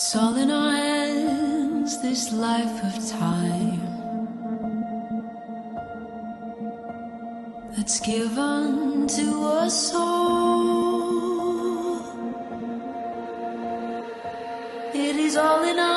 It's all in our hands, this life of time that's given to us all. It is all in our